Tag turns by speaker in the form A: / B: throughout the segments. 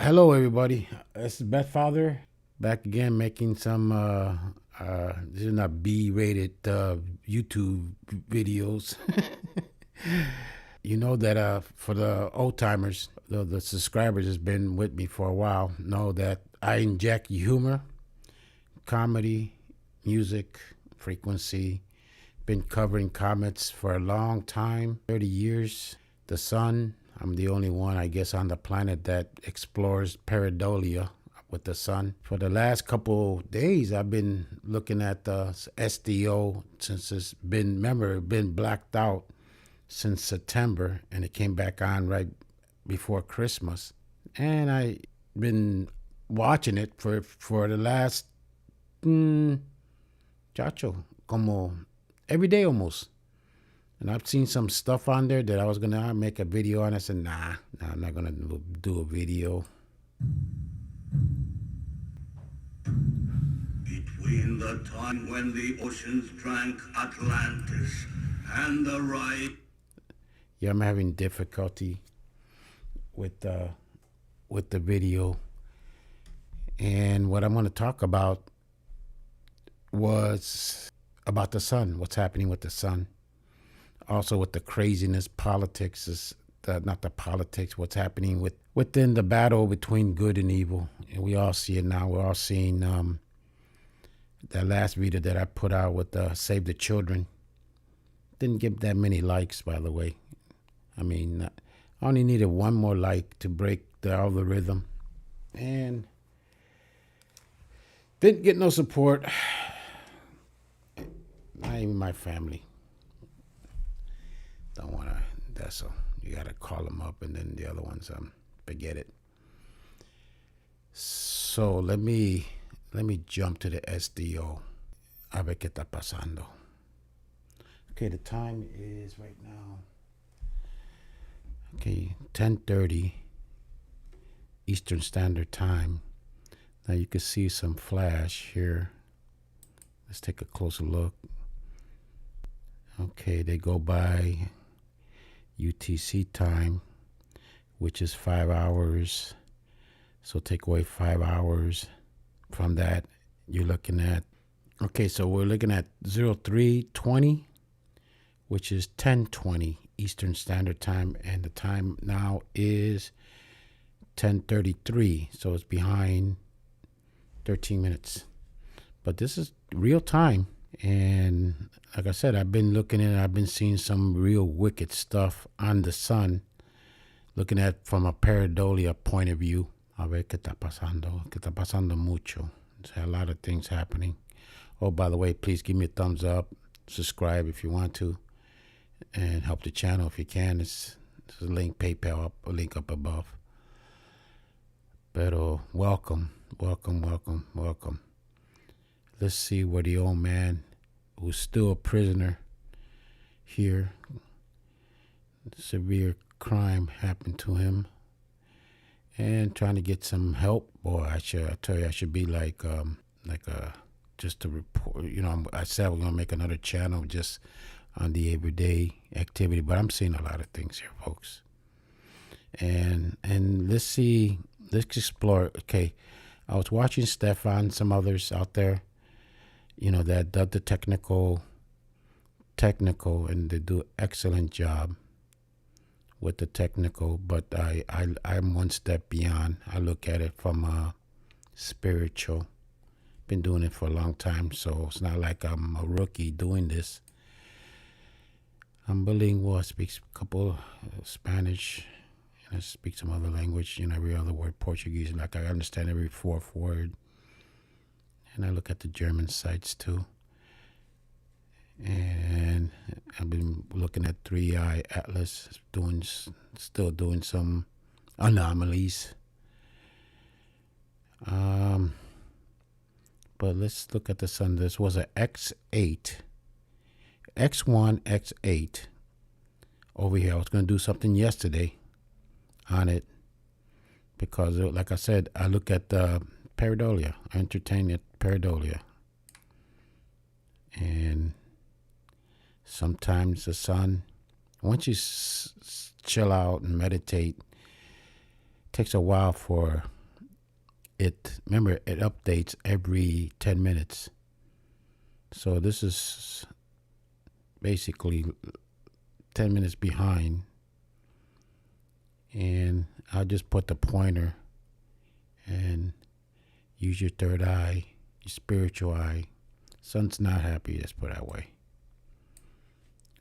A: Hello, everybody. This is Beth Father back again, making some. This is not B-rated YouTube videos. You know that for the old timers, the subscribers has been with me for a while. Know that I inject humor, comedy, music, frequency. Been covering comets for a long time, 30 years. The sun. I'm the only one, I guess, on the planet that explores pareidolia with the sun. For the last couple days, I've been looking at the SDO since been blacked out since September, and it came back on right before Christmas. And I been watching it for the last, chacho, como every day almost. And I've seen some stuff on there that I was gonna make a video on. I said, nah, I'm not gonna do a video.
B: Between the time when the oceans drank Atlantis and the right.
A: Yeah, I'm having difficulty with the video. And what I'm gonna talk about was about the sun. What's happening with the sun? Also with the craziness, politics is not the politics. What's happening within the battle between good and evil, and we all see it now. We're all seeing that last video that I put out with Save the Children. Didn't get that many likes, by the way. I mean, I only needed one more like to break the algorithm, and didn't get no support. Not even my family. Don't want to. That's so. You got to call them up, and then the other ones, forget it. So let me jump to the SDO. A ver qué está pasando. Okay, the time is right now. Okay, 10:30 Eastern Standard Time. Now you can see some flash here. Let's take a closer look. Okay, they go by UTC time, which is 5 hours. So take away 5 hours from that. You're looking at, okay, so we're looking at 0320, which is 10:20 Eastern Standard Time. And the time now is 10:33. So it's behind 13 minutes. But this is real time. And like I said, I've been looking at it. I've been seeing some real wicked stuff on the sun, looking at from a pareidolia point of view. A ver qué está pasando. Qué está pasando mucho. There's a lot of things happening. Oh, by the way, please give me a thumbs up. Subscribe if you want to. And help the channel if you can. There's a link, PayPal, a link up above. Pero welcome. Let's see where the old man, who's still a prisoner here, severe crime happened to him, and trying to get some help. Boy, I tell you, I should be like just to report. You know, I said we're gonna make another channel just on the everyday activity, but I'm seeing a lot of things here, folks. And let's see, let's explore. Okay, I was watching Stefan, some others out there, you know, that does the technical, and they do an excellent job with the technical, but I'm one step beyond. I look at it from a spiritual. Been doing it for a long time, so it's not like I'm a rookie doing this. I'm bilingual. I speak a couple Spanish, and I speak some other language, you know, every other word. Portuguese, like I understand every fourth word. And I look at the German sites too. And I've been looking at 3i Atlas, still doing some anomalies. But let's look at the sun. This was an X8, X1, X8 over here. I was going to do something yesterday on it because, like I said, I look at the pareidolia. I entertain it, pareidolia. And sometimes the sun, once you chill out and meditate, takes a while for it. Remember, it updates every 10 minutes. So this is basically 10 minutes behind. And I'll just put the pointer and use your third eye, your spiritual eye. Sun's not happy, let's put it that way.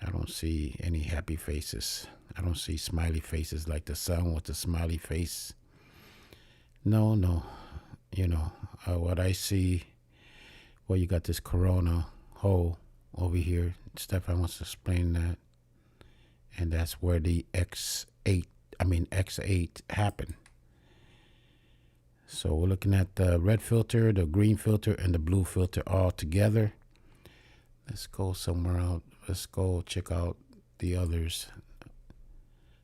A: I don't see any happy faces. I don't see smiley faces like the sun with the smiley face. No. What I see, well, you got this corona hole over here. Stefan wants to explain that. And that's where the X.8 happened. So we're looking at the red filter, the green filter, and the blue filter all together. Let's go somewhere else. Let's go check out the others.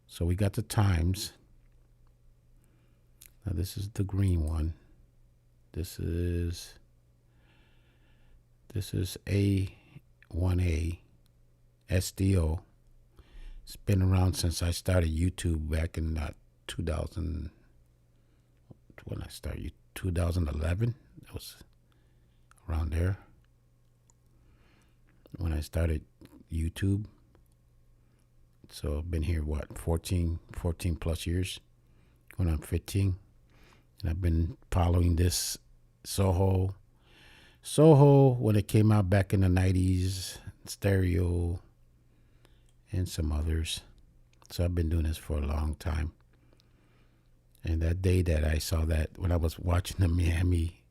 A: So we got the times. Now this is the green one. This is A1A SDO. It's been around since I started YouTube back in 2000. When I started 2011. That was around there. When I started YouTube. So I've been here, 14 plus years, going on 15. And I've been following this Soho, when it came out back in the 90s, Stereo, and some others. So I've been doing this for a long time. And that day that I saw that, when I was watching the Miami,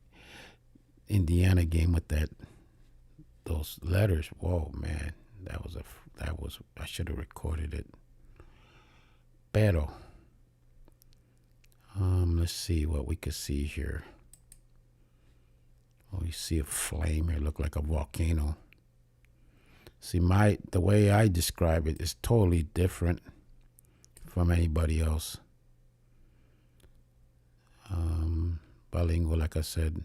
A: Indiana game with those letters, whoa, man, that was I should have recorded it. Pero, let's see what we could see here. Oh, you see a flame here, look like a volcano. See, the way I describe it is totally different from anybody else. Bilingual, like I said,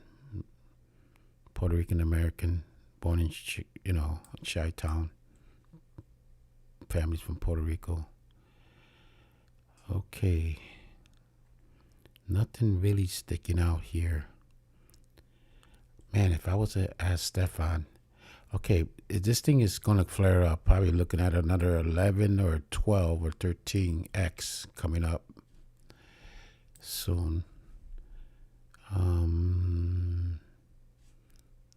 A: Puerto Rican American, born in Chi-Town. Families from Puerto Rico. Okay. Nothing really sticking out here. Man, if I was to ask Stefan, okay, this thing is going to flare up. Probably looking at another 11 or 12 or 13X coming up soon.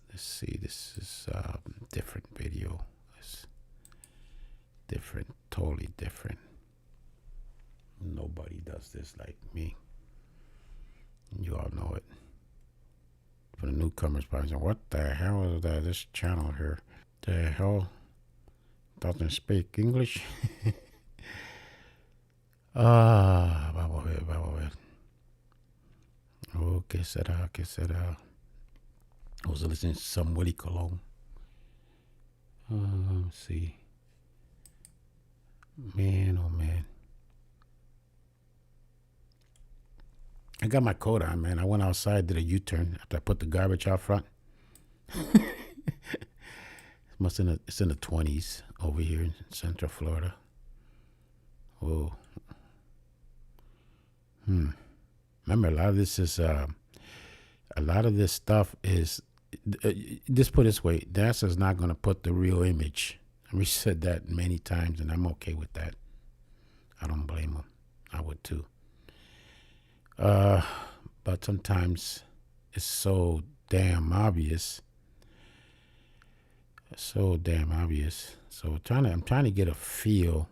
A: Let's see. This is a different video. It's different, totally different. Nobody does this like me. You all know it. For the newcomers, probably saying, "What the hell is that? This channel here? The hell doesn't speak English?" Vamos a ver. Oh, ¿qué será? I was listening to some Willie Colon. Let's see. Man, oh man. I got my coat on, man. I went outside, did a U-turn after I put the garbage out front. It's in the 20s over here in Central Florida. Whoa. Remember, a lot of this stuff is, just put it this way, NASA's not going to put the real image. We said that many times, and I'm okay with that. I don't blame them. I would too. But sometimes it's so damn obvious. So I'm trying to get a feel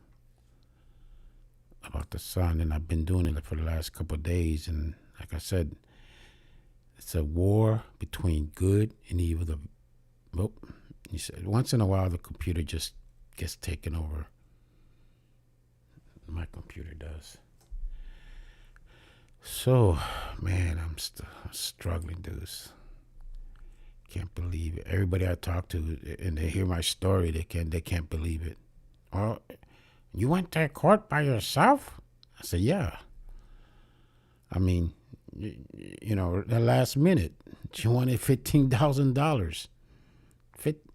A: about the sun, and I've been doing it for the last couple of days. And like I said, it's a war between good and evil. You said once in a while the computer just gets taken over. My computer does. So, man, I'm struggling, dudes. Can't believe it. Everybody I talk to, and they hear my story, they can't believe it. Oh, you went to court by yourself? I said, yeah. I mean, the last minute, she wanted $15,000.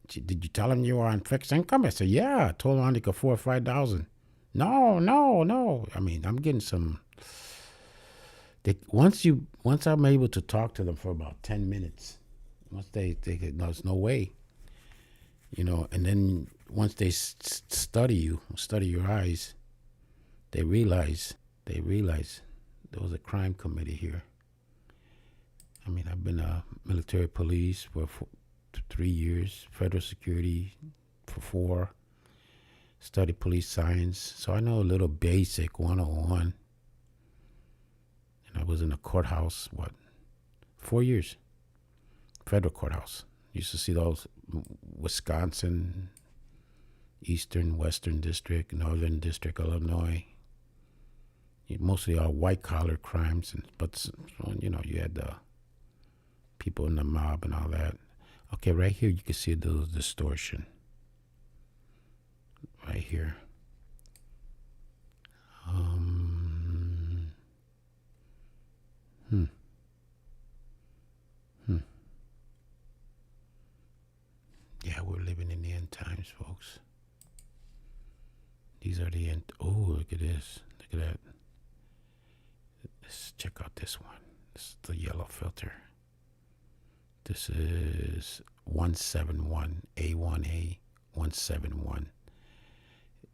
A: Did you tell him you were on fixed income? I said, yeah. I told him I only could afford $5,000. No. I mean, I'm getting some once I'm able to talk to them for about 10 minutes, once they there's no way, and then once they study your eyes, they realize there was a crime committed here. I mean, I've been a military police for 3 years, federal security for 4, studied police science, so I know a little basic 101. And I was in a courthouse, 4 years, federal courthouse. Used to see those Wisconsin, Eastern, Western District, Northern District, Illinois. Mostly all white-collar crimes, but you had the people in the mob and all that. Okay, right here you can see the distortion. Right here. Yeah, we're living in the end times, folks. These are the end. Oh, look at this. Look at that. Let's check out this one. This is the yellow filter. This is 171, A1A 171.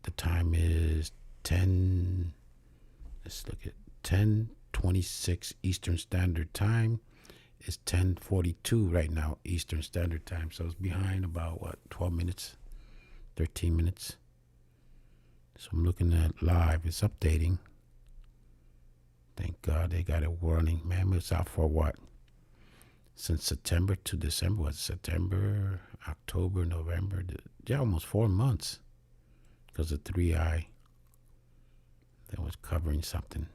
A: The time is 10, let's look at 10:26 Eastern Standard Time. It's 10:42 right now Eastern Standard Time. So it's behind about 12 minutes, 13 minutes. So I'm looking at live. It's updating. Thank God they got a warning. Man, it's out for what? Since September to December. What? September, October, November. Yeah, almost 4 months. Because of 3i. That was covering something.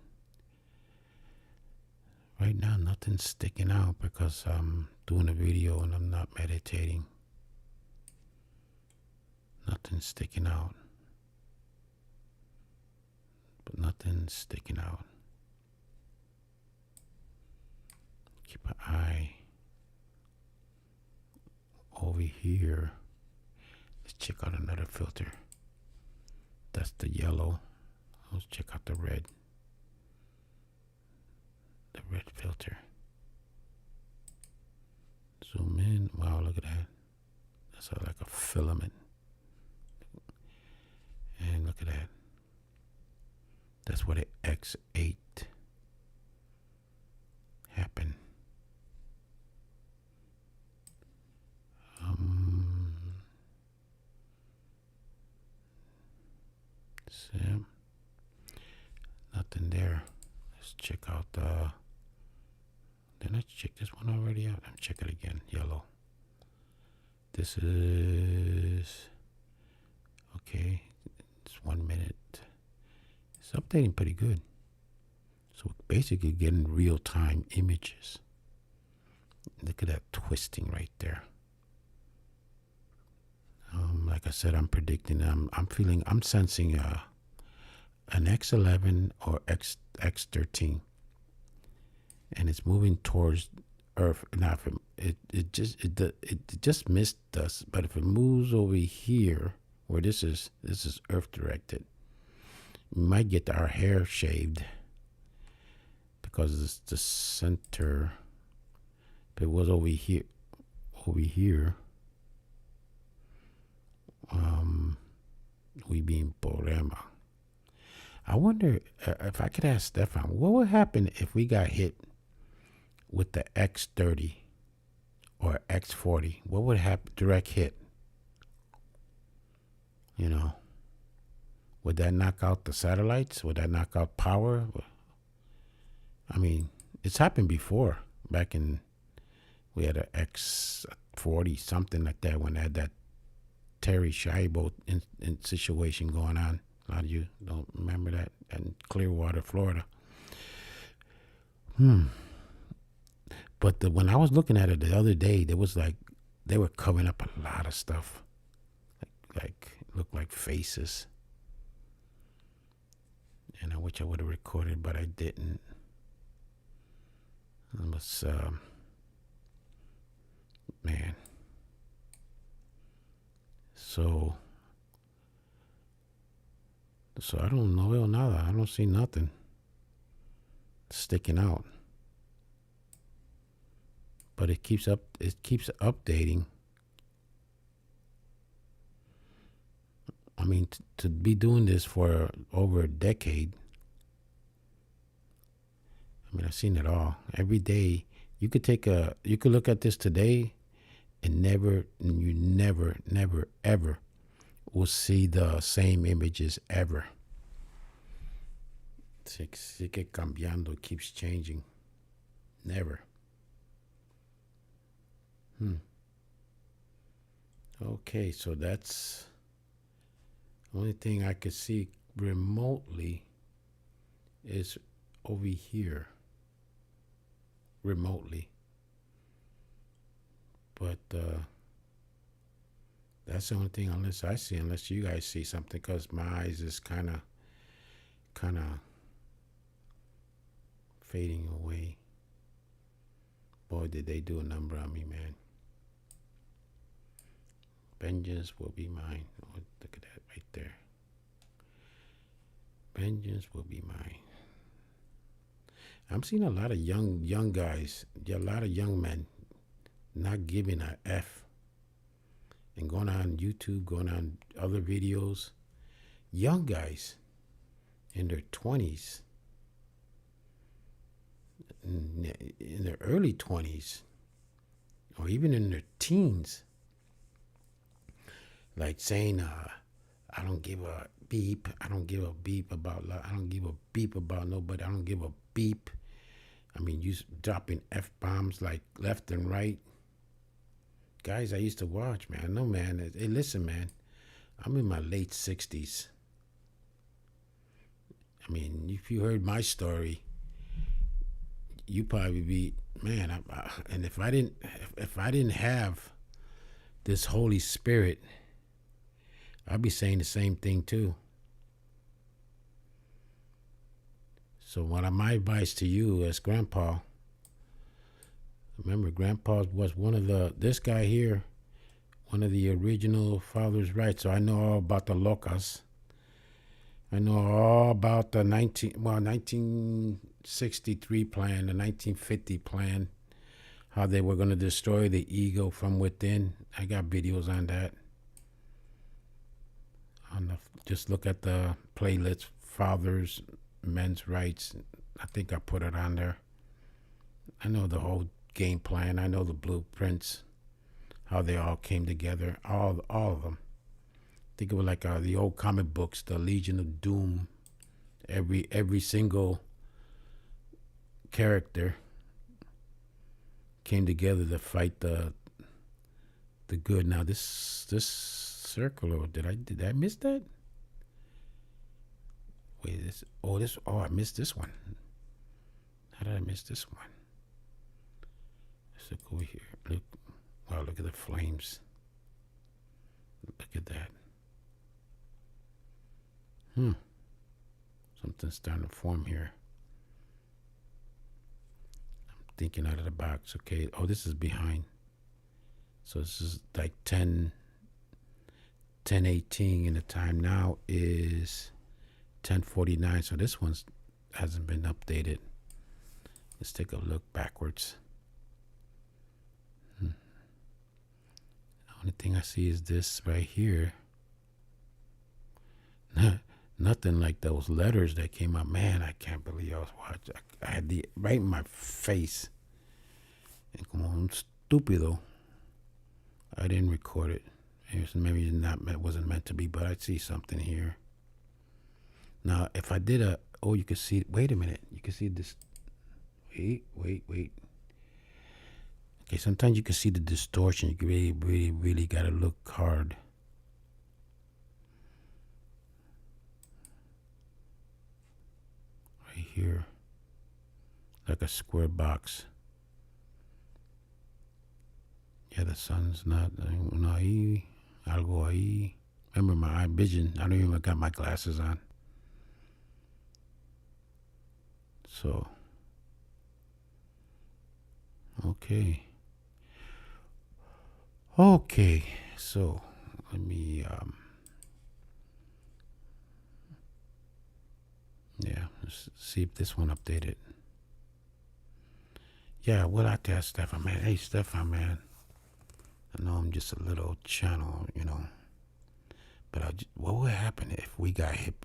A: Right now, nothing's sticking out because I'm doing a video and I'm not meditating. Nothing's sticking out. But nothing's sticking out. Keep an eye over here. Let's check out another filter. That's the yellow. Let's check out the red. The red filter. Zoom in. Wow, look at that. That's like a filament. And look at that. That's where the X.8 happened. So, nothing there. Let's check out the. Did I check this one already out? I'll check it again. Yellow. This is okay. It's 1 minute. It's updating pretty good. So basically getting real-time images. Look at that twisting right there. Like I said, I'm predicting. I'm sensing an X11 or X13, and it's moving towards Earth. Now, if it just missed us, but if it moves over here, where this is Earth directed, we might get our hair shaved because it's the center. If it was over here. We being Borema. I wonder if I could ask Stefan, what would happen if we got hit with the X30 or X40? What would happen? Direct hit. Would that knock out the satellites? Would that knock out power? I mean, it's happened before. Back in, we had an X40, something like that, when they had that Terry Scheibolt in situation going on. A lot of you don't remember that in Clearwater, Florida. But when I was looking at it the other day, there was like they were covering up a lot of stuff, like looked like faces. And I wish I would have recorded, but I didn't. It was man. So I don't know nada. I don't see nothing. sticking out. But it keeps updating. I mean, to be doing this for over a decade, I mean, I've seen it all. Every day, you could look at this today, and you never, ever will see the same images ever. Sigue cambiando, it keeps changing. Never. Okay, so that's the only thing I could see remotely is over here. Remotely. But that's the only thing unless you guys see something, because my eyes is kind of fading away. Boy, did they do a number on me, man. Vengeance will be mine. Oh, look at that right there. Vengeance will be mine. I'm seeing a lot of young guys, a lot of young men not giving a F and going on YouTube, going on other videos. Young guys in their 20s, in their early 20s, or even in their teens, like saying, I don't give a beep. I don't give a beep about I don't give a beep about nobody. I don't give a beep. I mean, you dropping F-bombs like left and right. Guys I used to watch, man. I know, man. Hey, listen, man. I'm in my late 60s. I mean, if you heard my story, you probably be, man. And if I didn't have this Holy Spirit, I'd be saying the same thing too. So my advice to you as Grandpa, remember, Grandpa was this guy here, one of the original Father's Rights. So I know all about the locas. I know all about the 1963 plan, the 1950 plan, how they were going to destroy the ego from within. I got videos on that. Just look at the playlist, Fathers, Men's Rights. I think I put it on there. I know the whole game plan. I know the blueprints, how they all came together, all of them. Think of it like the old comic books, the Legion of Doom. Every single character came together to fight the good. Now this circle, or did I miss that? Wait, I missed this one. How did I miss this one? Let's look over here. Look at the flames. Look at that. Something's starting to form here. I'm thinking out of the box. Okay. Oh, this is behind. So this is like 10:18, and the time now is 10:49. So this one hasn't been updated. Let's take a look backwards. The only thing I see is this right here. Nothing like those letters that came out. Man, I can't believe I was watching. I had the right in my face. And como un estúpido, I didn't record it. Maybe it wasn't meant to be, but I see something here. Now, if I did you can see, wait a minute. You can see this. Wait. Okay, sometimes you can see the distortion. You really got to look hard. Right here. Like a square box. Yeah, the sun's not ahí. Algo ahí. Remember my eye vision. I don't even got my glasses on. So, okay, so let me, let's see if this one updated. Yeah, what out there, Stefan, man? Hey, Stefan, man. I know I'm just a little channel, but what would happen if we got hit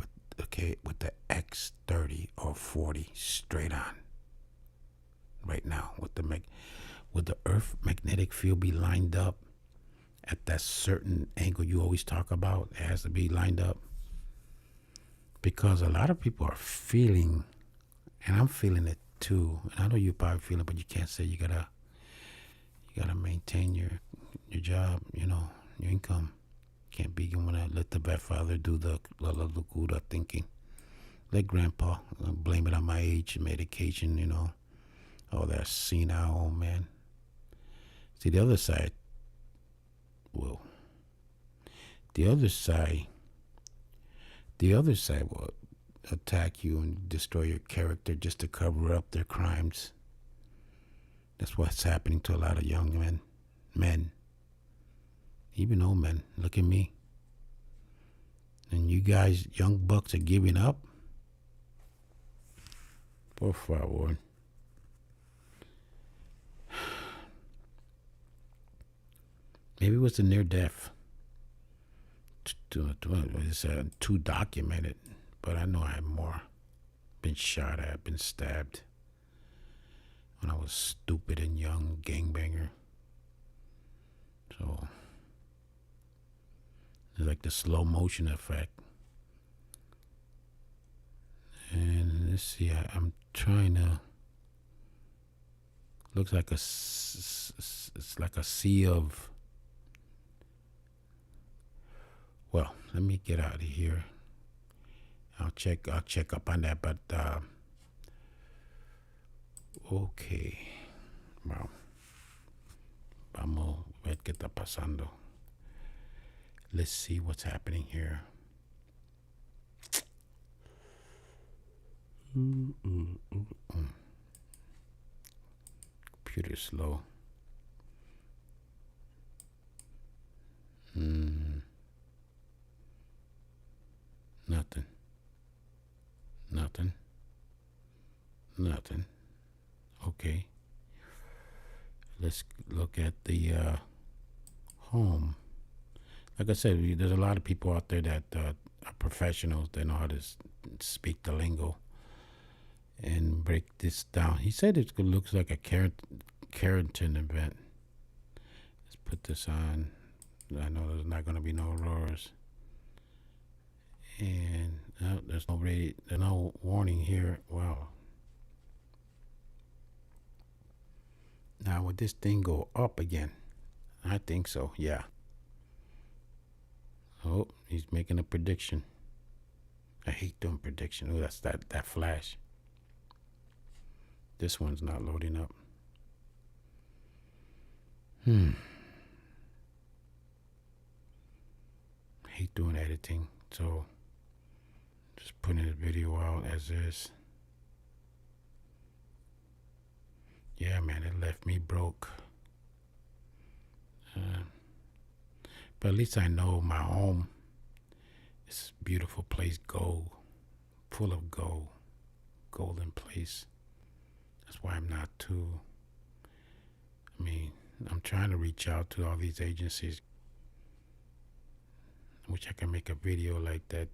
A: with the X.30 or 40 straight on right now? Would the Earth magnetic field be lined up at that certain angle you always talk about? It has to be lined up because a lot of people are feeling, and I'm feeling it too. And I know you probably feel it, but you can't say you gotta maintain your job, your income. Can't be gonna let the bad father do the good thinking. Let grandpa blame it on my age, medication, all that senile old man. See, the other side will. The other side will attack you and destroy your character just to cover up their crimes. That's what's happening to a lot of young men, even old men. Look at me. And you guys, young bucks, are giving up. Por favor. Maybe it was the near death. It's too documented, but I know I have more. Been shot at, been stabbed. When I was stupid and young, gangbanger. So it's like the slow motion effect. And let's see, I'm trying to. Looks like it's like a sea of. Well, let me get out of here. I'll check up on that, but okay. Wow. Vamos a ver qué está pasando. Let's see what's happening here. Computer's slow. Nothing. Okay. Let's look at the home. Like I said, there's a lot of people out there that are professionals. They know how to speak the lingo and break this down. He said it looks like a Carrington event. Let's put this on. I know there's not going to be no roars. And there's no warning here. Wow. Now, would this thing go up again? I think so, yeah. Oh, he's making a prediction. I hate doing prediction. Oh, that's that flash. This one's not loading up. Hate doing editing, so just putting the video out as is. Yeah, man, it left me broke. But at least I know my home is a beautiful place, gold, full of gold, golden place. That's why I'm not too. I'm trying to reach out to all these agencies. I wish I could make a video like that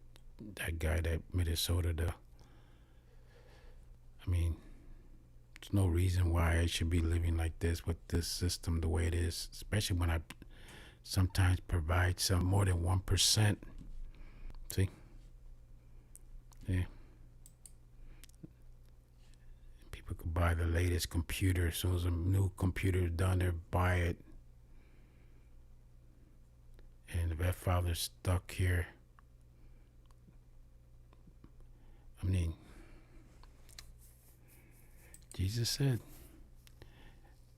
A: guy that Minnesota. There's no reason why I should be living like this with this system the way it is, especially when I sometimes provide some more than 1%. See? Yeah. People could buy the latest computer. As soon as a new computer is done, they buy it. And the father's stuck here. Jesus said,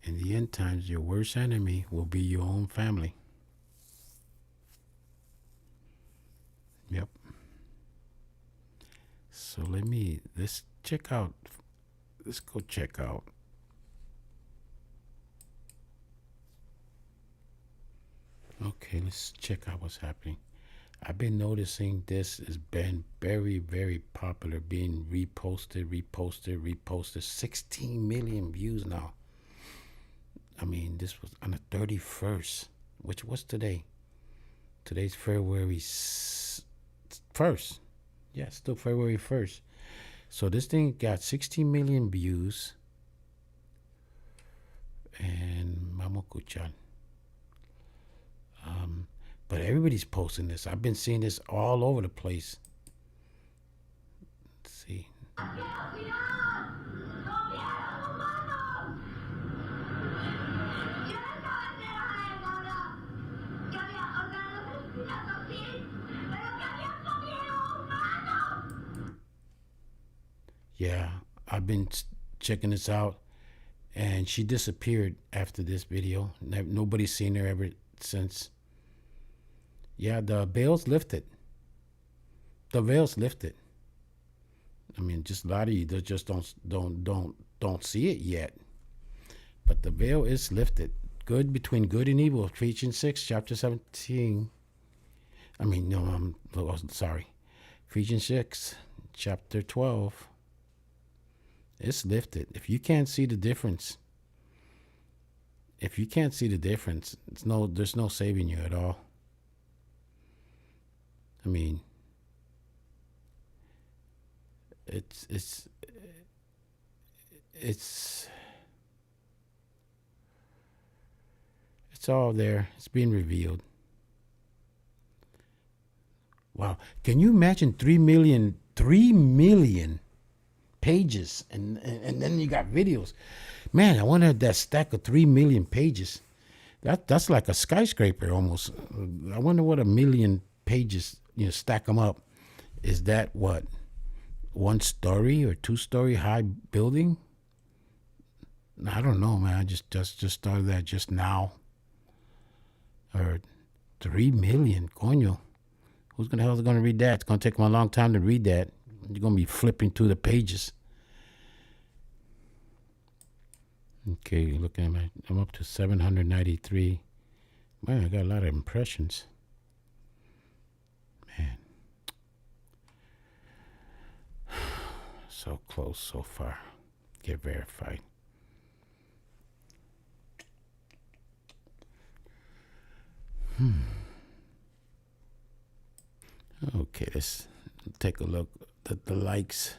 A: in the end times, your worst enemy will be your own family. Yep. So let's go check out. Okay, let's check out what's happening. I've been noticing this has been very, very popular, being reposted. 16 million views now. I mean, this was on the 31st, which was today. Today's February 1st. Yeah, still February 1st. So this thing got 16 million views. And Mamokuchan. But everybody's posting this. I've been seeing this all over the place. Let's see. Yeah, I've been checking this out, and she disappeared after this video. Nobody's seen her ever since. Yeah, the veil's lifted. The veil's lifted. I mean, just a lot of you that just don't see it yet. But the veil is lifted. Good between good and evil. Ephesians 6, chapter 17. I mean, no, I'm sorry. Ephesians 6, chapter 12. It's lifted. If you can't see the difference, there's no saving you at all. I mean, it's all there. It's being revealed. Wow. Can you imagine 3 million pages and then you got videos? Man, I wonder if that stack of 3 million pages, that's like a skyscraper almost. I wonder what a million pages, stack them up. Is that what? 1 story or 2 story high building? I don't know, man. I just started that just now. Or 3 million, coño. Who's the hell is going to read that? It's going to take them a long time to read that. You're going to be flipping through the pages. Okay, looking at I'm up to 793. Man, I got a lot of impressions. Man. So close so far. Get verified. Okay, let's take a look at the likes.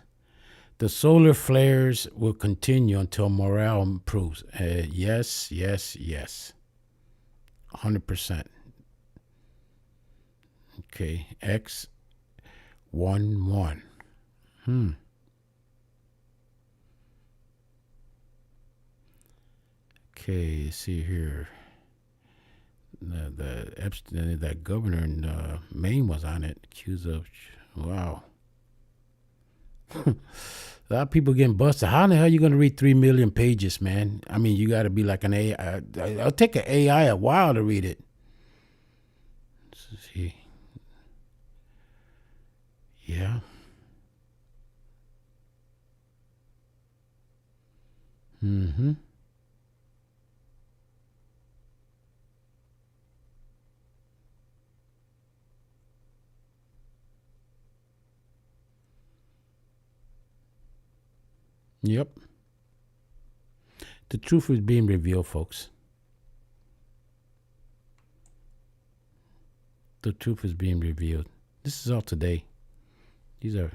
A: The solar flares will continue until morale improves. Yes. 100%. Okay, X.8. Okay, let's see here. The Epstein, that governor in Maine was on it, accused of, wow. A lot of people getting busted. How in the hell are you going to read 3 million pages, man? I mean, you got to be like an AI. It'll take an AI a while to read it. Let's see. Yeah. Yep. The truth is being revealed, folks. The truth is being revealed. This is all today. These are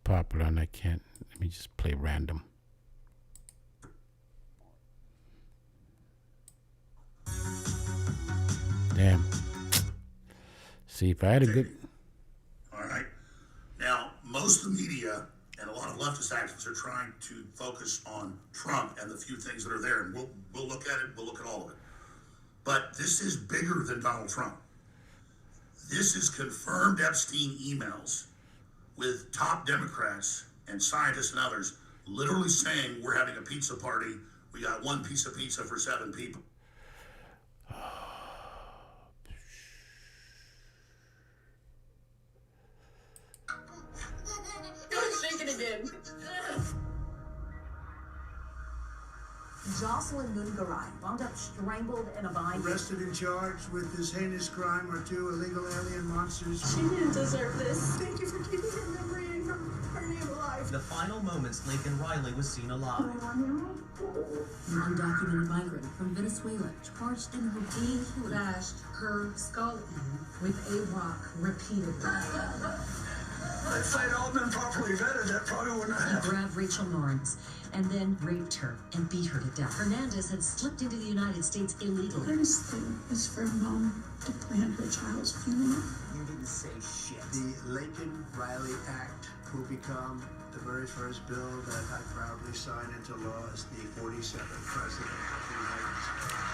A: popular, and I can't. Let me just play random. Damn. See, if I had a good...
C: All right. Now, most of the media and a lot of leftist activists are trying to focus on Trump and the few things that are there. And we'll look at it. We'll look at all of it. But this is bigger than Donald Trump. This is confirmed Epstein emails with top Democrats and scientists and others literally saying we're having a pizza party. We got 1 piece of pizza for 7 people.
D: Again. Jocelyn Nungarai wound up strangled in a vine.
E: Arrested and charged with this heinous crime are 2 illegal alien monsters.
D: She didn't deserve this.
E: Thank you for keeping her memory and her name alive.
F: the final moments Laken Riley was seen alive.
D: An undocumented migrant from Venezuela charged in her being bashed her skull with a rock repeatedly.
E: If they'd all been properly vetted, that probably wouldn't have
D: He
E: happened.
D: grabbed Rachel Lawrence and then raped her and beat her to death. Hernandez had slipped into the United States illegally.
G: Hardest thing is for Mom to plan her child's funeral.
F: You didn't say shit.
E: The Laken Riley Act will become the very first bill that I proudly sign into law as the 47th President of the United States.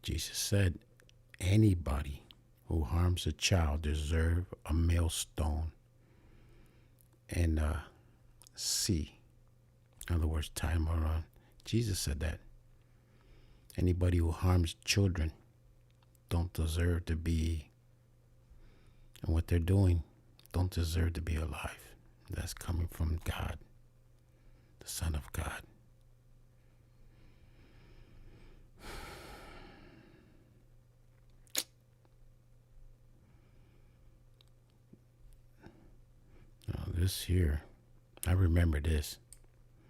A: Jesus said, anybody who harms a child deserve a millstone and sea. In other words, tie him around. Jesus said that. Anybody who harms children don't deserve to be, and what they're doing, don't deserve to be alive. That's coming from God, the Son of God. This here, I remember this.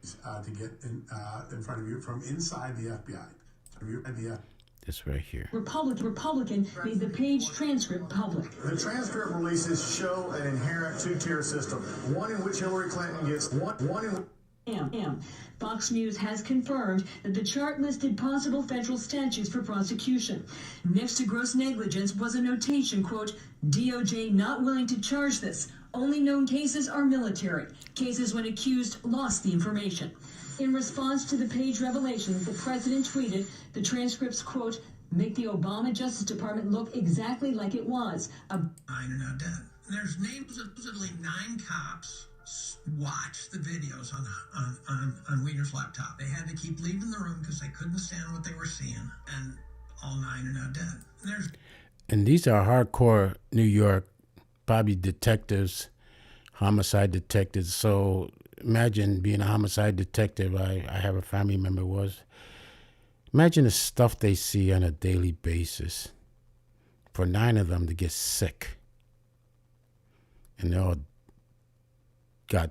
H: To get in front of you from inside the FBI.
A: This right here.
I: Republican made the page transcript public.
J: The transcript releases show an inherent two-tier system, one in which Hillary Clinton gets one in.
I: Fox News has confirmed that the chart listed possible federal statutes for prosecution. Next to gross negligence was a notation, quote, DOJ not willing to charge this. Only known cases are military, cases when accused lost the information. In response to the page revelations, the president tweeted the transcripts, quote, make the Obama Justice Department look exactly like it was.
K: 9 are now dead. And there's names of supposedly 9 cops watched the videos on Wiener's laptop. They had to keep leaving the room because they couldn't stand what they were seeing. And all 9 are now dead.
A: And these are hardcore New York, probably detectives, homicide detectives. So imagine being a homicide detective. I have a family member who was. Imagine the stuff they see on a daily basis. For 9 of them to get sick. And they all got...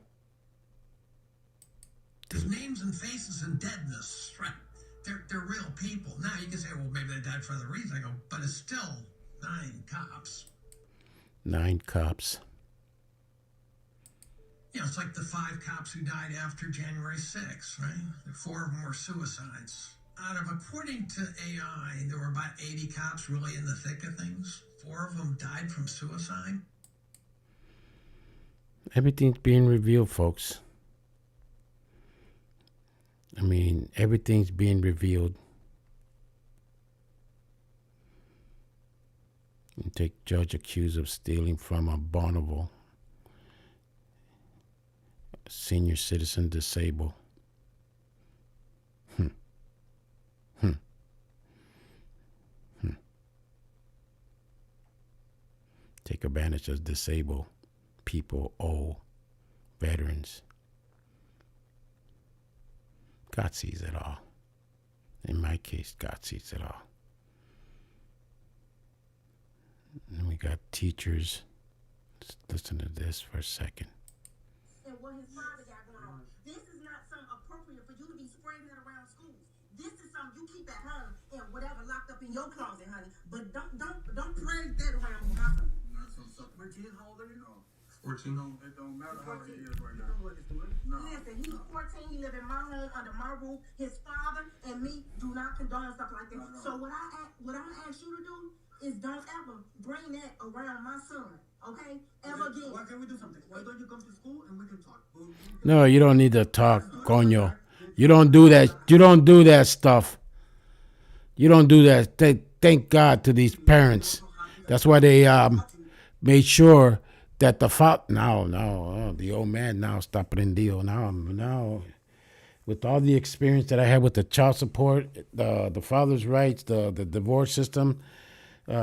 K: There's names and faces and deadness, right? They're real people. Now you can say, well, maybe they died for other reasons. I go, but it's still 9 cops.
A: 9 cops.
K: You know, it's like the 5 cops who died after January 6th, right? The 4 of them were suicides. According to AI, there were about 80 cops really in the thick of things. 4 of them died from suicide.
A: Everything's being revealed, folks. I mean, everything's being revealed. You take judge accused of stealing from a Bonneville. Senior citizen disabled. Take advantage of disabled people, old veterans. God sees it all. In my case, God sees it all. And we got teachers. Let's listen to this for a second.
L: And what his father got going on. This is not something appropriate for you to be spreading it around schools. This is something you keep at home and whatever locked up in your closet, honey. But don't parade that around with my son.
E: 14, how old are you?
H: 14.
E: It don't matter how old he is right now. No.
L: Listen, he's 14, he live in my home under my roof. His father and me do not condone stuff like this. No. So what I'm gonna ask you to do is don't ever bring that around my son. Okay? Ever again.
E: Why can't we do something? Why don't you come to school and we can talk?
A: No, you don't need to talk, coño. You don't do that. You don't do that stuff. You don't do that. Thank God to these parents. That's why they made sure that the the old man now está prendido. Now, with all the experience that I had with the child support, the father's rights, the divorce system,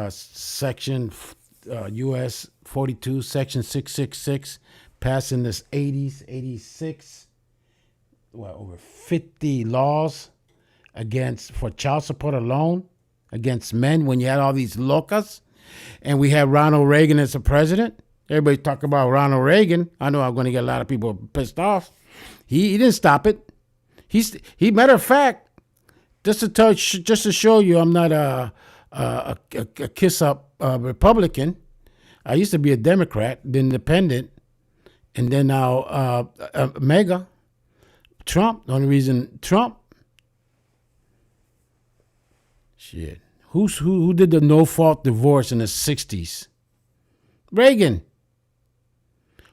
A: section U.S. 42, section 666, passed in this 86, over 50 laws for child support alone against men when you had all these locas, and we had Ronald Reagan as a president. Everybody talk about Ronald Reagan. I know I'm going to get a lot of people pissed off. He didn't stop it. He matter of fact, just to show you, I'm not a kiss up Republican. I used to be a Democrat, then independent, and then now MAGA. Trump. The only reason Trump. Shit. Who did the no fault divorce in the 60s? Reagan.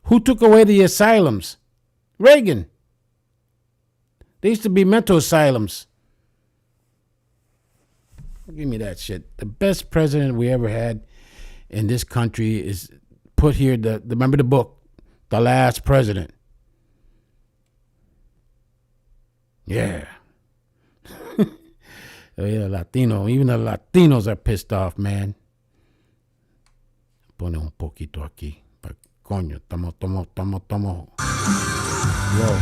A: Who took away the asylums? Reagan. There used to be mental asylums. Give me that shit. The best president we ever had in this country is put here. Remember the book, The Last President. Yeah. Oh, yeah, Latino. Even the Latinos are pissed off, man. Pone un poquito aquí. Coño, tomo. Yo.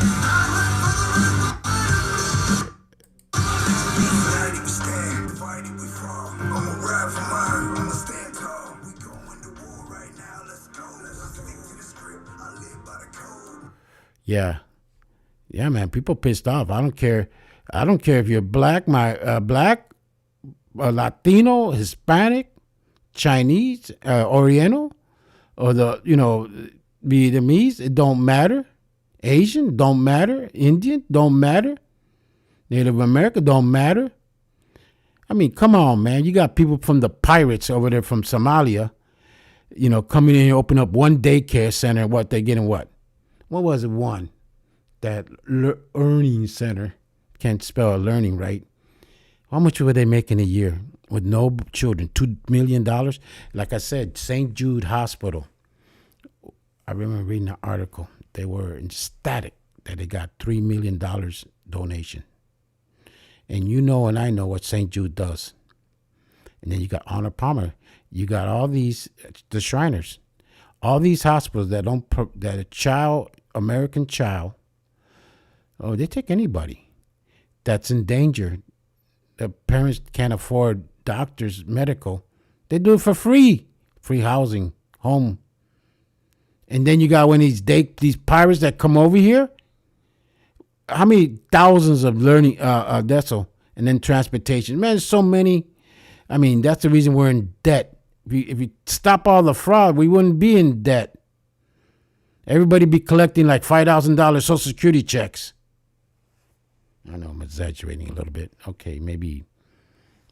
A: Yeah, man. People pissed off. I don't care if you're black, Latino, Hispanic, Chinese, Oriental, or Vietnamese. It don't matter. Asian don't matter. Indian don't matter. Native American don't matter. I mean, come on, man. You got people from the pirates over there from Somalia, coming in here, open up one daycare center. What they getting? What was it? One that learning center. Can't spell learning right. How much were they making a year with no children? $2 million. Like I said, St. Jude Hospital. I remember reading an article. They were ecstatic that they got $3 million donation. And and I know what St. Jude does. And then you got Arnold Palmer. You got all these, the Shriners, all these hospitals that American child, they take anybody that's in danger. The parents can't afford doctors, medical. They do it for free. Free housing, home. And then you got these pirates that come over here. How many thousands of learning vessel and then transportation? Man, there's so many. I mean, that's the reason we're in debt. If you stop all the fraud, we wouldn't be in debt. Everybody be collecting like $5,000 Social Security checks. I know I'm exaggerating a little bit. Okay, maybe,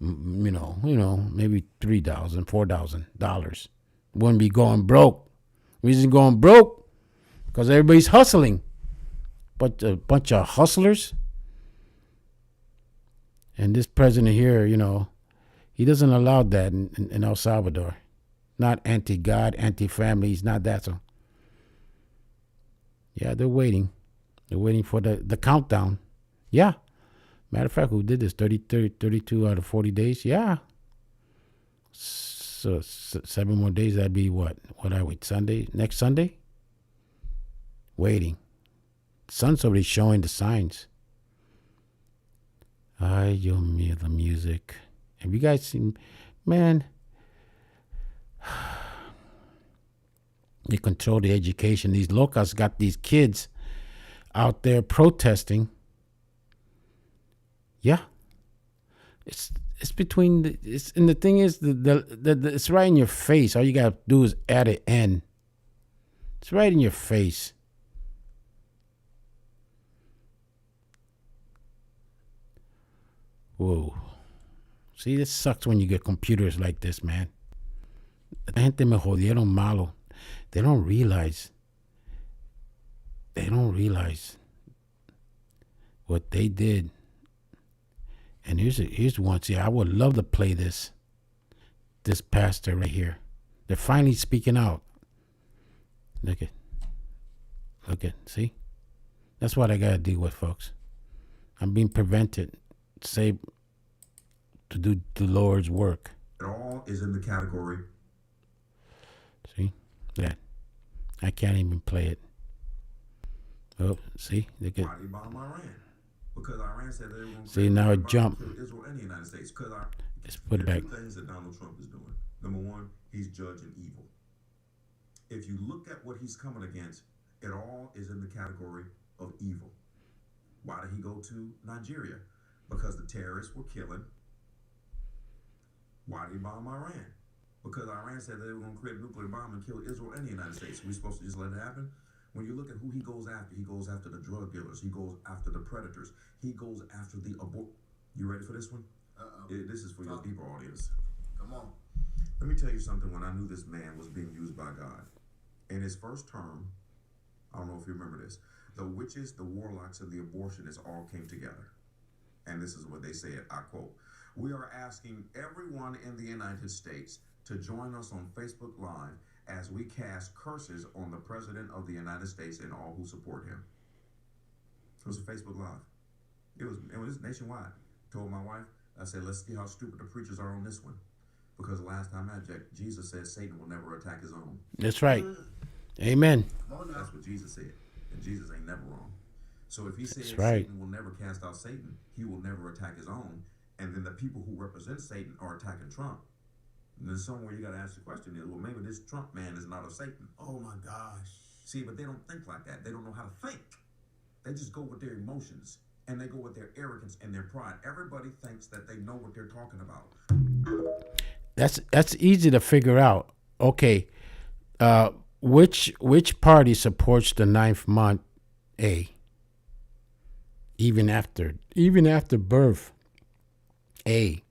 A: maybe $3,000, $4,000. Wouldn't be going broke. Reason going broke because everybody's hustling. But a bunch of hustlers. And this president here, he doesn't allow that in El Salvador. Not anti-God, anti-family. He's not that. So, yeah, they're waiting. They're waiting for the countdown. Yeah. Matter of fact, who did this? 32 out of 40 days? Yeah. So 7 more days, that'd be what? What are we, Sunday? Next Sunday? Waiting. Sun's already showing the signs. Ay, Dios mío, the music. Have you guys seen, man, they control the education. These locals got these kids out there protesting. Yeah. It's between, and the thing is, it's right in your face. All you got to do is add an N. It's right in your face. Whoa. See, this sucks when you get computers like this, man. La gente me jodieron malo. They don't realize what they did. And here's one. See, I would love to play this pastor right here. They're finally speaking out. Look at, see? That's what I got to deal with, folks. I'm being prevented, say, to do the Lord's work.
M: It all is in the category.
A: See? That. I can't even play it. Oh, see? Look at.
M: Why they bomb Iran? Because Iran said they were going to
A: See, now it jumped.
M: Israel and the United States. Because
A: let's put it back.
M: Two things that Donald Trump is doing. Number one, he's judging evil. If you look at what he's coming against, it all is in the category of evil. Why did he go to Nigeria? Because the terrorists were killing. Why did he bomb Iran? Because Iran said they were going to create a nuclear bomb and kill Israel and the United States. Are we supposed to just let it happen? When you look at who he goes after the drug dealers. He goes after the predators. He goes after the You ready for this one? This is for your deeper audience.
C: Come on.
M: Let me tell you something. When I knew this man was being used by God, in his first term, I don't know if you remember this, the witches, the warlocks, and the abortionists all came together. And this is what they said, I quote, "We are asking everyone in the United States to join us on Facebook Live as we cast curses on the President of the United States and all who support him." It was a Facebook Live. It was nationwide. Told my wife, I said, let's see how stupid the preachers are on this one. Because last time I checked, Jesus said Satan will never attack his own.
A: That's right. Amen.
M: That's what Jesus said. And Jesus ain't never wrong. So if he said
A: right.
M: Satan will never cast out Satan, he will never attack his own. And then the people who represent Satan are attacking Trump. And then somewhere you got to ask the question is, well, maybe this Trump man is not of Satan.
C: Oh my gosh.
M: See, but they don't think like that. They don't know how to think. They just go with their emotions. And they go with their arrogance and their pride. Everybody thinks that they know what they're talking about.
A: That's easy to figure out. Okay, which party supports the 9th month? A. Even after birth. A.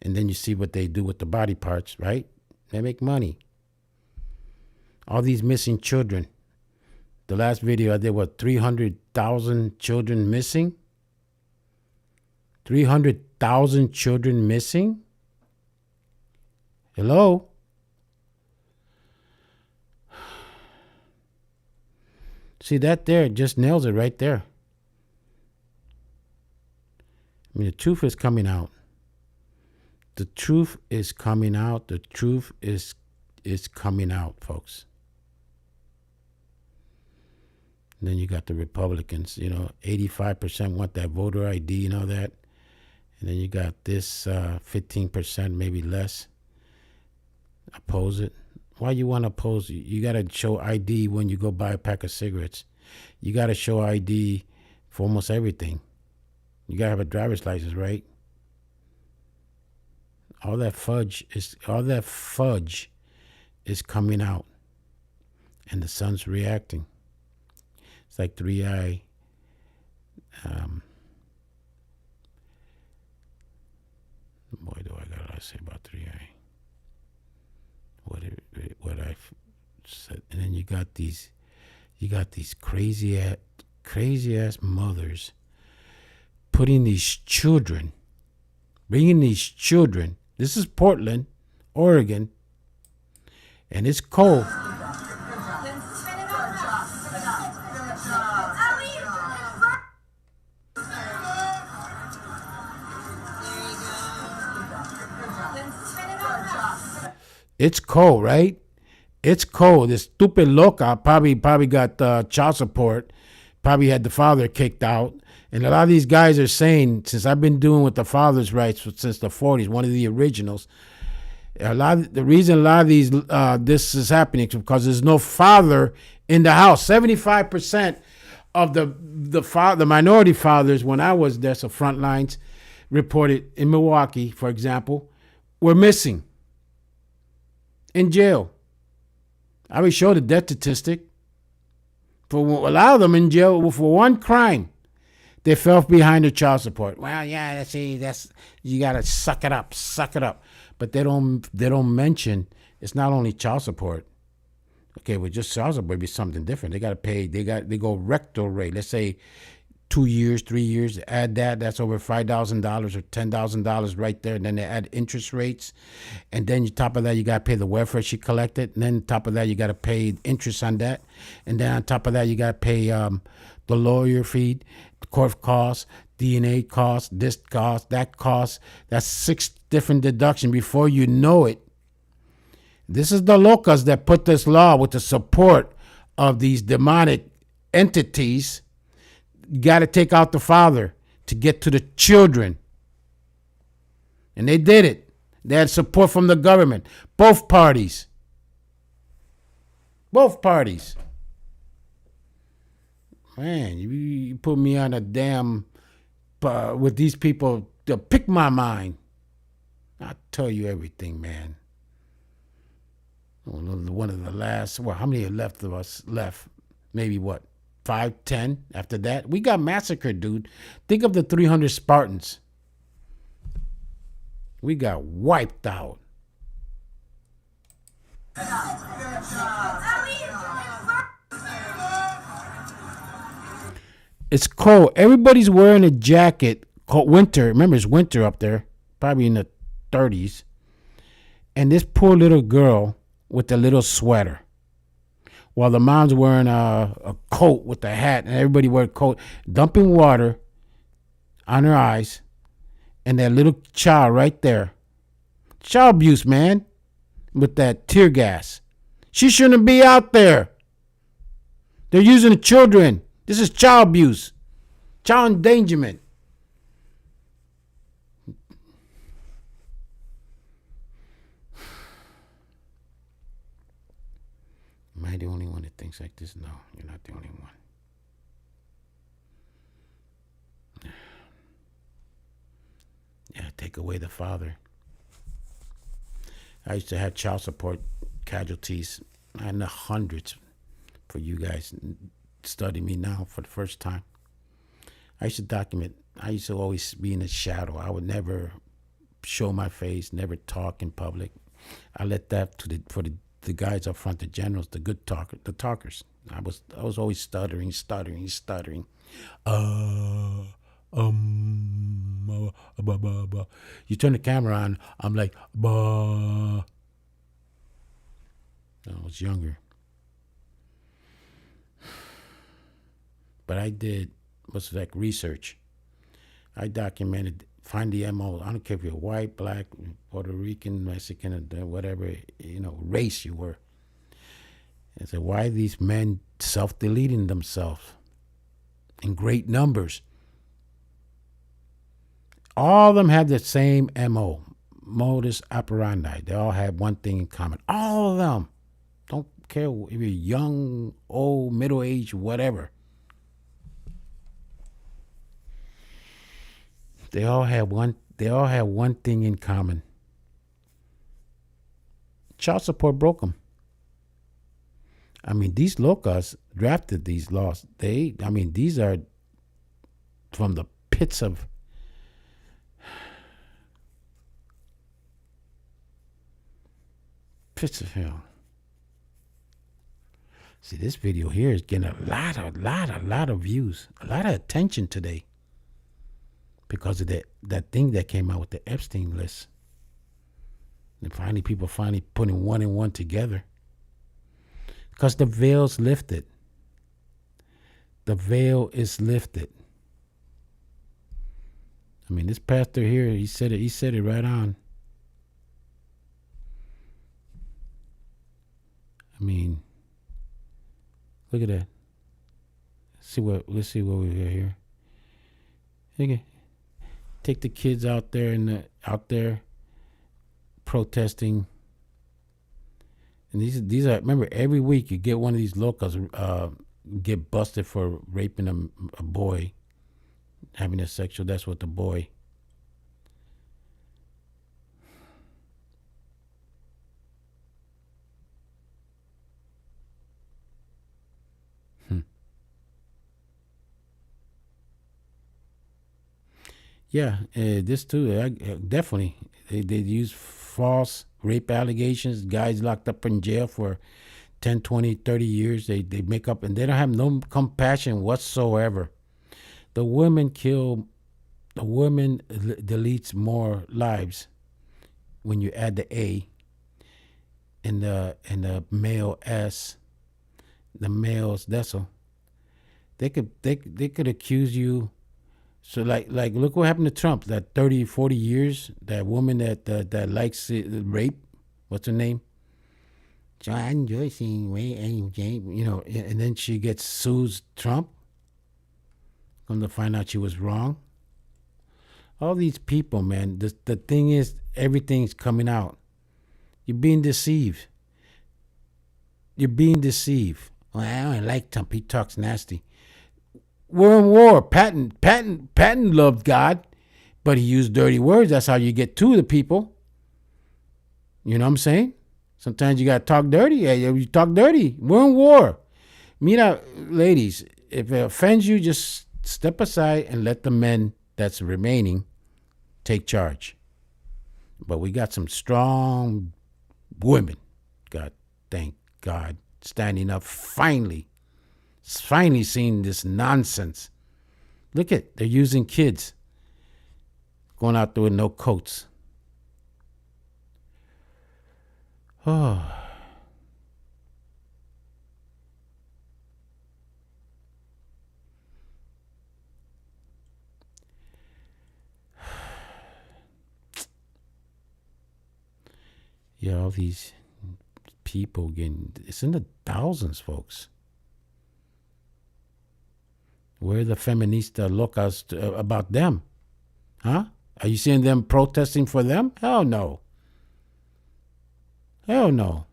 A: And then you see what they do with the body parts, right? They make money. All these missing children. The last video I did, 300,000 children missing? 300,000 children missing? Hello? See, that there just nails it right there. I mean, the truth is coming out. The truth is coming out. The truth is coming out, folks. And then you got the Republicans, 85% want that voter ID and all that. And then you got this 15%, maybe less, oppose it. Why you want to oppose it? You got to show ID when you go buy a pack of cigarettes. You got to show ID for almost everything. You got to have a driver's license, right? All that fudge is coming out. And the sun's reacting. It's like 3i. Boy, do I got a lot to say about 3i. What I said, and then you got these crazy ass mothers putting these children, bringing these children. This is Portland, Oregon, and it's cold. It's cold, right? It's cold. This stupid loca probably got child support. Probably had the father kicked out. And a lot of these guys are saying, since I've been doing with the father's rights since the 40s, one of the originals, the reason a lot of these this is happening is because there's no father in the house. 75% of the minority fathers when I was there, so front lines, reported in Milwaukee, for example, were missing. In jail. I will show the death statistic. For a lot of them in jail for one crime, they fell behind the child support. Well, yeah, that's you gotta suck it up. But they don't mention it's not only child support. Okay, with just child support, it'd be something different. They gotta pay. They go rectal rate. Let's say 2 years, 3 years. Add that, that's over $5,000 or $10,000 right there. And then they add interest rates. And then on top of that, you got to pay the welfare she collected. And then on top of that, you got to pay interest on that. And then on top of that, you got to pay the lawyer fee, the court costs, DNA costs, this cost, that cost. That's 6 different deductions before you know it. This is the locals that put this law with the support of these demonic entities. You got to take out the father to get to the children. And they did it. They had support from the government. Both parties. Both parties. Man, you put me on a damn, with these people, to pick my mind. I'll tell you everything, man. One of the last, well, how many left of us left? Maybe what? 5, 10 after that? We got massacred, dude. Think of the 300 Spartans. We got wiped out. It's cold. Everybody's wearing a jacket. Cold winter. Remember, it's winter up there. Probably in the 30s. And this poor little girl with a little sweater. While the mom's wearing a coat with a hat, and everybody wear a coat, dumping water on her eyes, and that little child right there. Child abuse, man, with that tear gas. She shouldn't be out there. They're using the children. This is child abuse, child endangerment. Am I the only one that thinks like this? No, you're not the only one. Yeah, take away the father. I used to have child support casualties in the hundreds for you guys study me now for the first time. I used to document. I used to always be in the shadow. I would never show my face, never talk in public. I let that for the guys up front, the generals, the good talkers, the talkers. I was always stuttering. You turn the camera on, I'm like, I was younger. But I did what's like research. I documented, find the MO. I don't care if you're white, black, Puerto Rican, Mexican, or whatever, race you were. And said, why are these men self-deleting themselves in great numbers? All of them had the same MO, modus operandi. They all had one thing in common. All of them. Don't care if you're young, old, middle-aged, whatever. They all had one thing in common. Child support broke them. I mean, these locals drafted these laws. These are from the pits of hell. See, this video here is getting a lot of views, a lot of attention today. Because of that thing that came out with the Epstein list. And people putting one and one together. Because the veil's lifted. The veil is lifted. I mean, this pastor here, he said it right on. I mean, look at that. Let's see what we got here. Okay. Take the kids out there protesting. And these are, remember, every week you get one of these locals get busted for raping a boy, having a sexual, that's what the boy. Yeah, this too, definitely. They use false rape allegations, guys locked up in jail for 10, 20, 30 years. They make up, and they don't have no compassion whatsoever. The women deletes more lives when you add the A and the male S, the male's decimal. They could accuse you. So like look what happened to Trump, that 30, 40 years, that woman that likes rape, what's her name? John Joyce, and then she sues Trump. Come to find out she was wrong. All these people, man, the thing is, everything's coming out. You're being deceived. You're being deceived. Well, I don't like Trump. He talks nasty. We're in war. Patton loved God, but he used dirty words. That's how you get to the people. You know what I'm saying? Sometimes you got to talk dirty. Yeah, you talk dirty. We're in war. Mira, ladies, if it offends you, just step aside and let the men that's remaining take charge. But we got some strong women, God, thank God, standing up, finally seeing this nonsense. Look at, they're using kids going out there with no coats. Oh. Yeah, all these people it's in the thousands, folks. Where are the feminista locas about them? Huh? Are you seeing them protesting for them? Hell no. Hell no.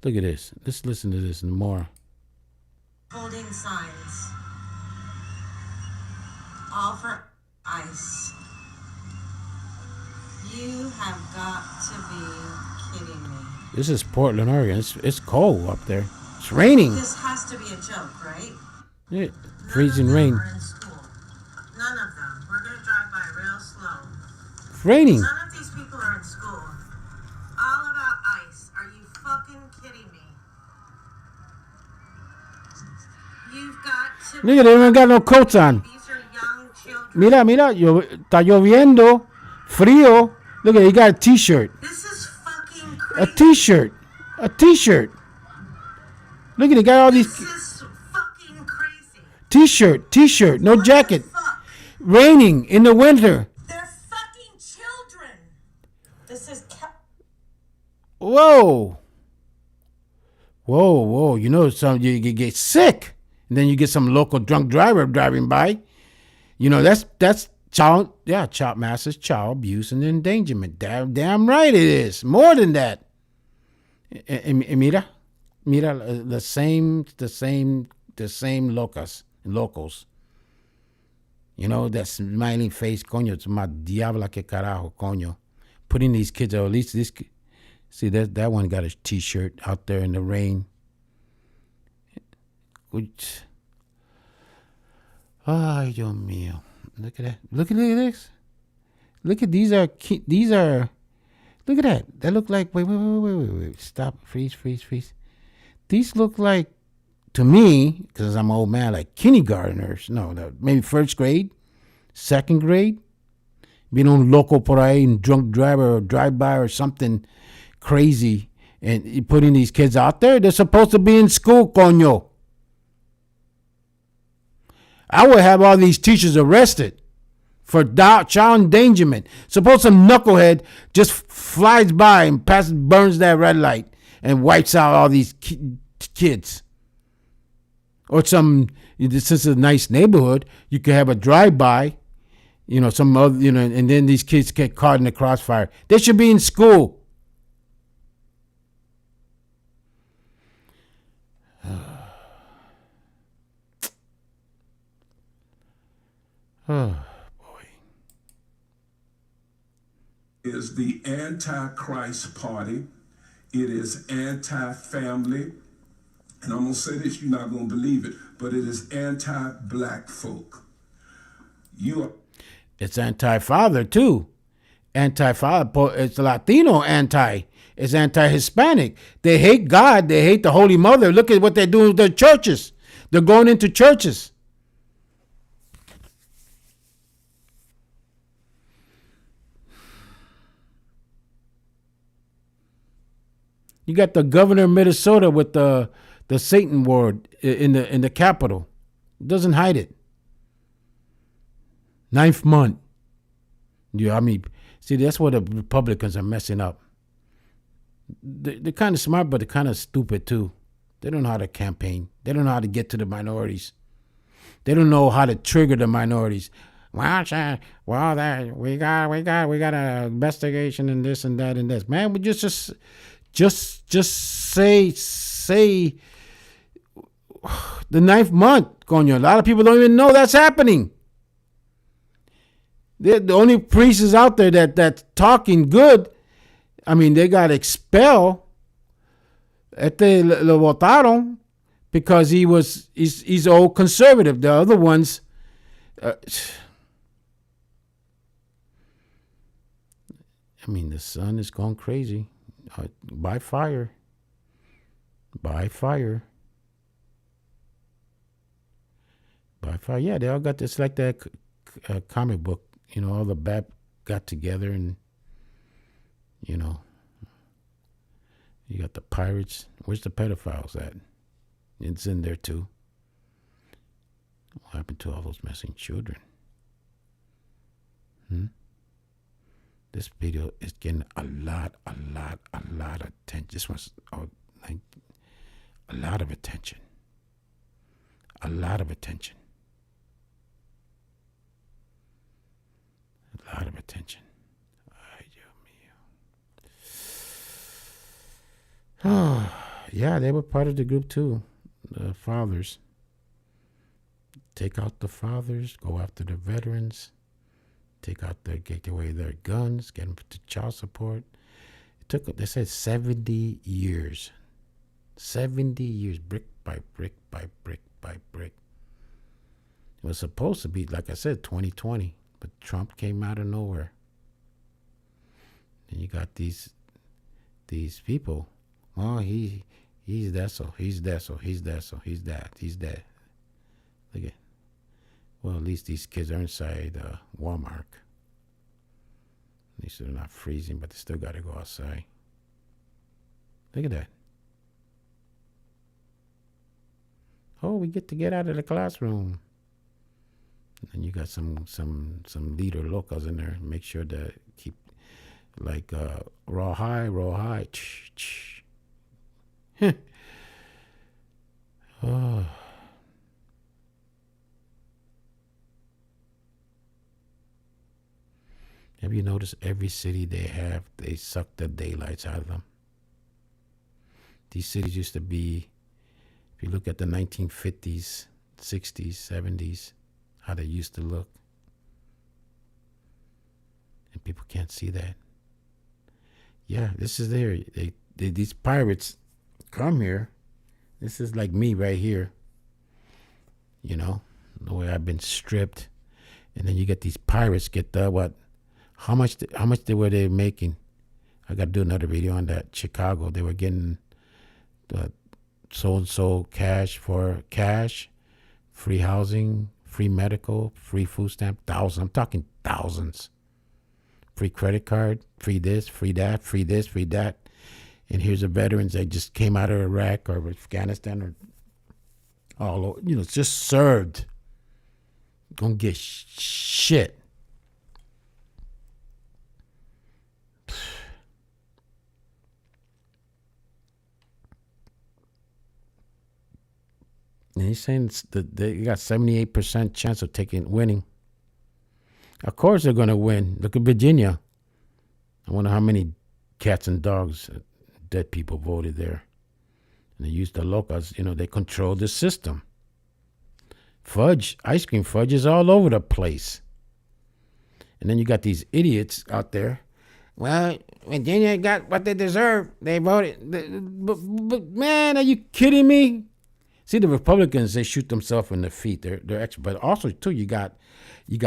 A: Look at this. Let's listen to this and more.
N: Holding signs. All for ICE. You have got to be kidding me.
A: This is Portland, Oregon. It's cold up there. It's raining.
N: This has to be a joke, right?
A: Yeah, freezing rain.
N: None of them. We're going to drive by real slow.
A: It's raining.
N: None of these people are in school. All about ICE. Are you fucking kidding me? You've got to...
A: Look at they haven't got no coats on.
N: These are young children.
A: Mira, está lloviendo, frío. Look at it, he got a t-shirt.
N: This is fucking crazy.
A: A t-shirt. Look at it, got all these...
N: This is fucking crazy.
A: T-shirt, no jacket. Raining in the winter.
N: They're fucking children. This is...
A: Whoa. You know, you get sick. And then you get some local drunk driver driving by. You know, that's child master's child abuse and endangerment. Damn right it is. More than that. And mira, the same locals. You know, that smiling face, coño, it's my diabla que carajo, coño. Putting these kids, or at least this, see that one got a t-shirt out there in the rain. Ay, Dios mío. Look at that. Look at this. Look at these are look at that. That look like wait. Stop. Freeze. These look like, to me, because I'm an old man, like kindergartners. No, maybe first grade, second grade. Being on loco por ahí and drunk driver or drive-by or something crazy, and you putting these kids out there. They're supposed to be in school, coño. I would have all these teachers arrested for child endangerment. Suppose some knucklehead just flies by and burns that red light and wipes out all these kids. Or since it's a nice neighborhood, you could have a drive-by, you know, some other, you know, and then these kids get caught in the crossfire. They should be in school. Oh, boy.
O: Is the Antichrist Party. It is anti-family. And I'm going to say this, you're not going to believe it, but it is anti-black folk.
A: It's anti-father, too. Anti-father. It's Latino anti. It's anti-Hispanic. They hate God. They hate the Holy Mother. Look at what they're doing with their churches. They're going into churches. You got the governor of Minnesota with the Satan ward in the Capitol. Doesn't hide it. 9th month. Yeah, I mean, see, that's what the Republicans are messing up. They're kind of smart, but they're kind of stupid too. They don't know how to campaign. They don't know how to get to the minorities. They don't know how to trigger the minorities. Well, that we got an investigation and this and that and this. Man, we just say the 9th month, coño. A lot of people don't even know that's happening. The only priest is out there that's talking good. I mean, they got expelled. Lo votaron because he's old conservative. The other ones, I mean, the sun is going crazy. By fire. By fire. By fire. Yeah, they all got this like that comic book. You know, all the bad got together and, you know, you got the pirates. Where's the pedophiles at? It's in there too. What happened to all those missing children? This video is getting a lot of attention. This one's like a lot of attention. A lot of attention. A lot of attention. Oh, yeah, they were part of the group too. The fathers. Take out the fathers, go after the veterans, take away their guns, get them to child support. It took, they said 70 years. 70 years, brick by brick by brick by brick. It was supposed to be, like I said, 2020, but Trump came out of nowhere. And you got these people. Oh, he's that, so he's that, so he's that, so he's that, he's that. Look at, well, at least these kids are inside Walmart. At least they're not freezing, but they still got to go outside. Look at that. Oh, we get to get out of the classroom. And you got some leader locals in there. Make sure to keep like raw high. Oh. Have you noticed every city they suck the daylights out of them? These cities used to be, if you look at the 1950s, 60s, 70s, how they used to look. And people can't see that. Yeah, this is there. These pirates come here. This is like me right here. You know, the way I've been stripped. And then you get these pirates get the what? How much were they making? I got to do another video on that. Chicago, they were getting the so-and-so cash for cash, free housing, free medical, free food stamp, thousands. I'm talking thousands. Free credit card, free this, free that, free this, free that. And here's the veterans that just came out of Iraq or Afghanistan or all over, you know, just served. Gonna get shit. And he's saying that they got 78% chance of winning. Of course they're going to win. Look at Virginia. I wonder how many cats and dogs, dead people voted there. And they used the locals, you know, they control the system. Fudge, ice cream fudge is all over the place. And then you got these idiots out there. Well, Virginia got what they deserve. They voted. But man, are you kidding me? See, the Republicans, they shoot themselves in the feet. They're but also too, you got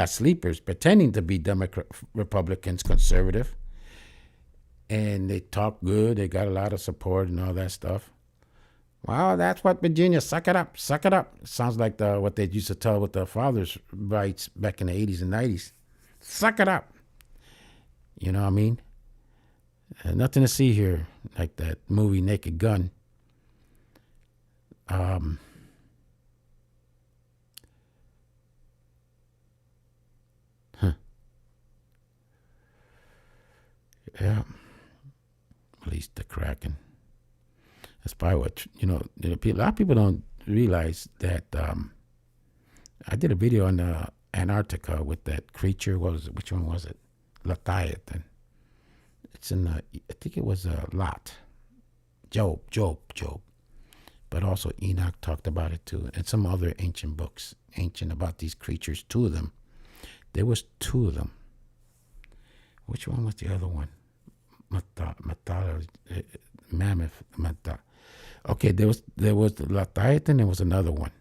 A: sleepers pretending to be Democrat, Republicans, conservative, and they talk good. They got a lot of support and all that stuff. Well, that's what Virginia. Suck it up, suck it up. Sounds like what they used to tell with the fathers' rights back in the 80s and 90s. Suck it up. You know what I mean? Nothing to see here, like that movie Naked Gun. Yeah, release the Kraken. That's probably what, a lot of people don't realize that I did a video on Antarctica with that creature. Which one was it? Leviathan. It's in I think it was Lot. Job. But also Enoch talked about it too. And some other ancient books, about these creatures, 2 of them. There was 2 of them. Which one was the other one? Mammoth. Okay, there was the Leviathan, there was another one.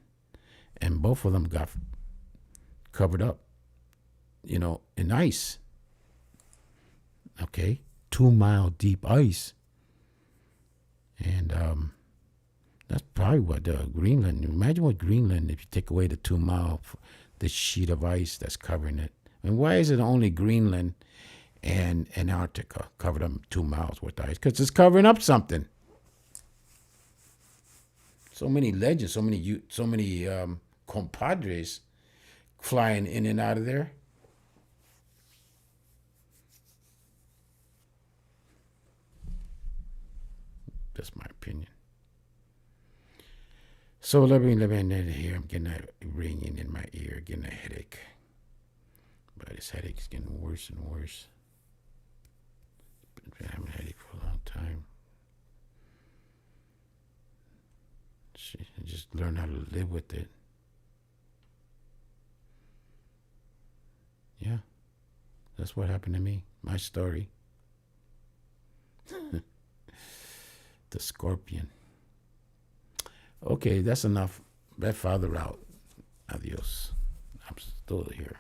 A: And both of them got covered up, in ice. Okay, 2-mile deep ice. And that's probably what Greenland, imagine what Greenland, if you take away the 2-mile, the sheet of ice that's covering it. And why is it only Greenland and Antarctica covered up 2 miles worth of ice? Because it's covering up something. So many legends, so many compadres flying in and out of there. That's my opinion. So let me end it here. I'm getting a ringing in my ear, getting a headache. But this headache is getting worse and worse. Been having a headache for a long time. Just learn how to live with it. Yeah, that's what happened to me. My story. The scorpion. Okay, that's enough. That father out. Adios. I'm still here.